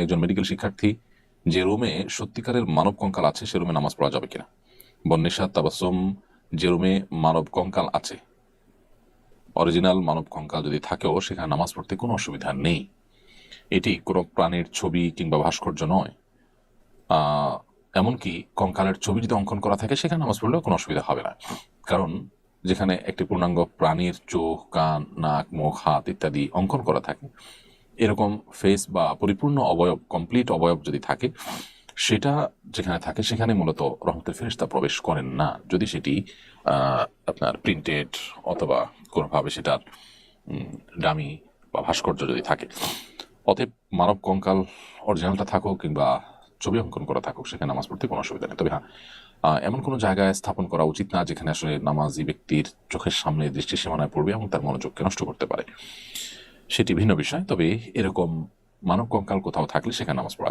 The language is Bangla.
একজন মেডিকেল শিক্ষার্থী, যে রুমে সত্যিকারের মানব কঙ্কাল আছে সে রুমে নামাজ পড়া যাবে কিনা। বন্নিশাত তাবাসসুম, যে রুমে মানব কঙ্কাল আছে, অরিজিনাল মানব কঙ্কাল যদি থাকেও সেখানে নামাজ পড়তে কোনো অসুবিধা নেই। এটি কোনো প্রাণীর ছবি কিংবা ভাস্কর্য নয়। এমনকি কঙ্কালের ছবি যদি অঙ্কন করা থাকে সেখানে নামাজ পড়লেও কোনো অসুবিধা হবে না। কারণ যেখানে একটি পূর্ণাঙ্গ প্রাণীর চোখ, কান, নাক, মুখ, হাত ইত্যাদি অঙ্কন করা থাকে, এরকম ফেস বা পরিপূর্ণ অবয়ব, কমপ্লিট অবয়ব যদি থাকে, সেটা যেখানে থাকে সেখানে মূলত রহমতের ফেরেশতা প্রবেশ করেন না, যদি সেটি আপনার প্রিন্টেড অথবা কোনোভাবে সেটার ডামি বা ভাস্কর্য যদি থাকে। অতএব মানব কঙ্কাল অরিজিনালটা থাকুক কিংবা ছবি অঙ্কন করা থাকুক, সেখানে নামাজ পড়তে কোনো অসুবিধা নেই। তবে হ্যাঁ, এমন কোনো জায়গায় স্থাপন করা উচিত না যেখানে আসলে নামাজি ব্যক্তির চোখের সামনে দৃষ্টি সীমানায় পড়বে এবং তার মনোযোগকে নষ্ট করতে পারে, সেটি ভিন্ন বিষয়। তবে এরকম মানব কঙ্কাল কোথাও থাকলে সেখানে নামাজ পড়া যাবে।